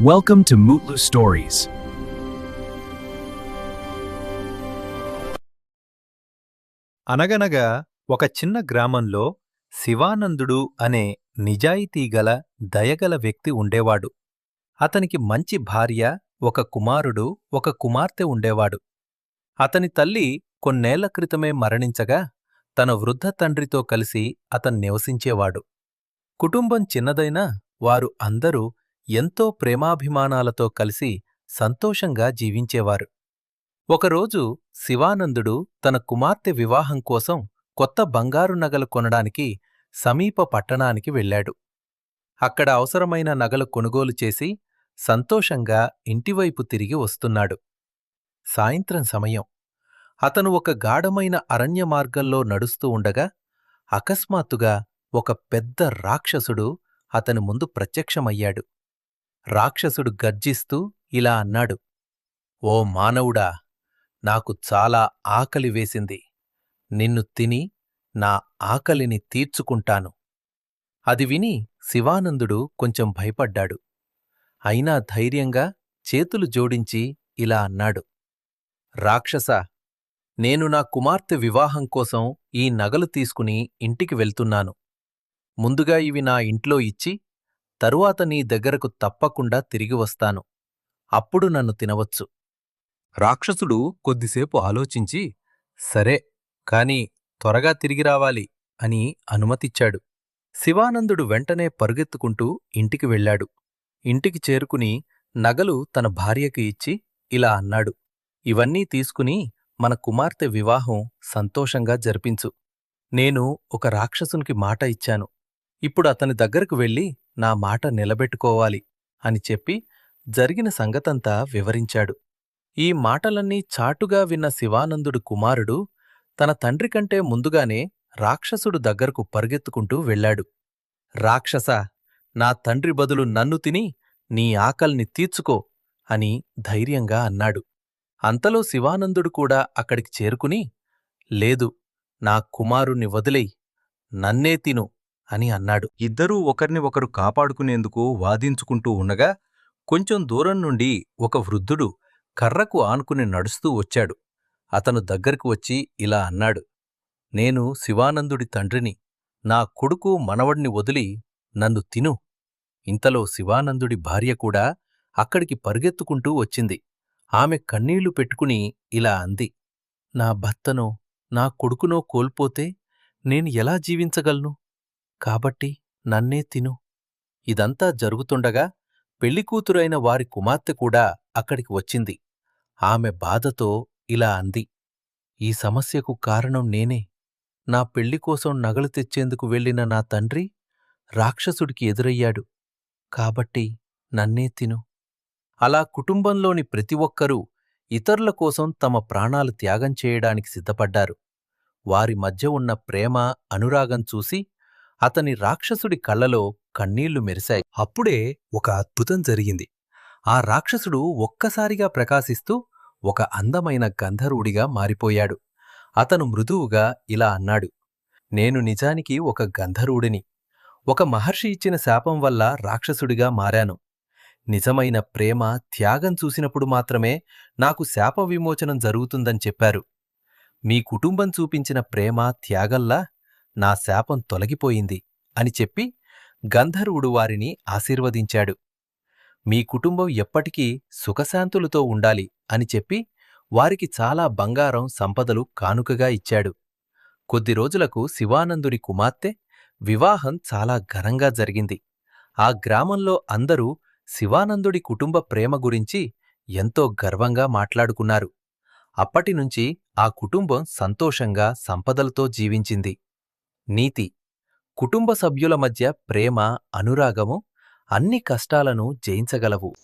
Welcome to Mutlu Stories. అనగనగా ఒక చిన్న గ్రామంలో శివానందుడు అనే నిజాయితీగల దయగల వ్యక్తి ఉండేవాడు. అతనికి మంచి భార్య, ఒక కుమారుడు, ఒక కుమార్తె ఉండేవాడు. అతని తల్లి కొన్నేళ్ల క్రితమే మరణించగా తన వృద్ధ తండ్రితో కలిసి అతను నివసించేవాడు. కుటుంబం చిన్నదైనా వారు అందరూ ఎంతో ప్రేమాభిమానాలతో కలిసి సంతోషంగా జీవించేవారు. ఒకరోజు శివానందుడు తన కుమార్తె వివాహం కోసం కొత్త బంగారు నగలు కొనడానికి సమీప పట్టణానికి వెళ్ళాడు. అక్కడ అవసరమైన నగలు కొనుగోలు చేసి సంతోషంగా ఇంటివైపు తిరిగి వస్తున్నాడు. సాయంత్రం సమయం. అతను ఒక గాఢమైన అరణ్య మార్గంలో నడుస్తూ ఉండగా అకస్మాత్తుగా ఒక పెద్ద రాక్షసుడు అతని ముందు ప్రత్యక్షమయ్యాడు. రాక్షసుడు గర్జిస్తూ ఇలా అన్నాడు, "ఓ మానవుడా! నాకు చాలా ఆకలి వేసింది. నిన్ను తిని నా ఆకలిని తీర్చుకుంటాను." అది విని శివానందుడు కొంచెం భయపడ్డాడు. అయినా ధైర్యంగా చేతులు జోడించి ఇలా అన్నాడు, "రాక్షసా! నేను నా కుమార్తె వివాహం కోసం ఈ నగలు తీసుకుని ఇంటికి వెళ్తున్నాను. ముందుగా ఇవి నా ఇంట్లో ఇచ్చి, తరువాత నీ దగ్గరకు తప్పకుండా తిరిగి వస్తాను. అప్పుడు నన్ను తినవచ్చు." రాక్షసుడు కొద్దిసేపు ఆలోచించి, "సరే, కాని త్వరగా తిరిగి రావాలి" అని అనుమతిచ్చాడు. శివానందుడు వెంటనే పరుగెత్తుకుంటూ ఇంటికి వెళ్ళాడు. ఇంటికి చేరుకుని నగలు తన భార్యకి ఇచ్చి ఇలా అన్నాడు, "ఇవన్నీ తీసుకుని మన కుమార్తె వివాహం సంతోషంగా జరిపించు. నేను ఒక రాక్షసునికి మాట ఇచ్చాను. ఇప్పుడు అతని దగ్గరకు వెళ్ళి నా మాట నిలబెట్టుకోవాలి" అని చెప్పి జరిగిన సంగతంతా వివరించాడు. ఈ మాటలన్నీ చాటుగా విన్న శివానందుడు కుమారుడు తన తండ్రి కంటే ముందుగానే రాక్షసుడు దగ్గరకు పరుగెత్తుకుంటూ వెళ్ళాడు. "రాక్షసా! నా తండ్రి బదులు నన్ను తిని నీ ఆకల్ని తీర్చుకో" అని ధైర్యంగా అన్నాడు. అంతలో శివానందుడు కూడా అక్కడికి చేరుకుని, "లేదు, నా కుమారుణ్ణి వదిలేయ్, నన్నే తిను" అని అన్నాడు. ఇద్దరూ ఒకర్ని ఒకరు కాపాడుకునేందుకు వాదించుకుంటూ ఉండగా కొంచెం దూరం నుండి ఒక వృద్ధుడు కర్రకు ఆనుకుని నడుస్తూ వచ్చాడు. అతను దగ్గరకు వచ్చి ఇలా అన్నాడు, "నేను శివానందుడి తండ్రిని. నా కొడుకు మనవణ్ణి వదిలి నన్ను తిను." ఇంతలో శివానందుడి భార్య కూడా అక్కడికి పరుగెత్తుకుంటూ వచ్చింది. ఆమె కన్నీళ్లు పెట్టుకుని ఇలా అంది, "నా భర్తనో, నా కొడుకునో కోల్పోతే నేను ఎలా జీవించగలను? కాబట్టి నన్నే తిను." ఇదంతా జరుగుతుండగా పెళ్లికూతురైన వారి కుమార్తె కూడా అక్కడికి వచ్చింది. ఆమె బాధతో ఇలా అంది, "ఈ సమస్యకు కారణం నేనే. నా పెళ్లికోసం నగలు తెచ్చేందుకు వెళ్లిన నా తండ్రి రాక్షసుడికి ఎదురయ్యాడు. కాబట్టి నన్నే తిను." అలా కుటుంబంలోని ప్రతి ఒక్కరూ ఇతరుల కోసం తమ ప్రాణాలు త్యాగం చేయడానికి సిద్ధపడ్డారు. వారి మధ్య ఉన్న ప్రేమ, అనురాగం చూసి అతని రాక్షసుడి కళ్లలో కన్నీళ్లు మెరిశాయి. అప్పుడే ఒక అద్భుతం జరిగింది. ఆ రాక్షసుడు ఒక్కసారిగా ప్రకాశిస్తూ ఒక అందమైన గంధర్వుడిగా మారిపోయాడు. అతను మృదువుగా ఇలా అన్నాడు, "నేను నిజానికి ఒక గంధర్వుడిని. ఒక మహర్షి ఇచ్చిన శాపం వల్ల రాక్షసుడిగా మారాను. నిజమైన ప్రేమ, త్యాగం చూసినప్పుడు మాత్రమే నాకు శాప విమోచనం జరుగుతుందని చెప్పారు. మీ కుటుంబం చూపించిన ప్రేమ, త్యాగంలా నా శాపం తొలగిపోయింది" అని చెప్పి గంధర్వుడు వారిని ఆశీర్వదించాడు. "మీ కుటుంబం ఎప్పటికీ సుఖశాంతులతో ఉండాలి" అని చెప్పి వారికి చాలా బంగారం, సంపదలు కానుకగా ఇచ్చాడు. కొద్ది రోజులకు శివానందుడి కుమార్తె వివాహం చాలా ఘనంగా జరిగింది. ఆ గ్రామంలో అందరూ శివానందుడి కుటుంబ ప్రేమ గురించి ఎంతో గర్వంగా మాట్లాడుకున్నారు. అప్పటినుంచి ఆ కుటుంబం సంతోషంగా, సంపదలతో జీవించింది. నీతి: కుటుంబ సభ్యుల మధ్య ప్రేమ, అనురాగము అన్ని కష్టాలను జయించగలవు.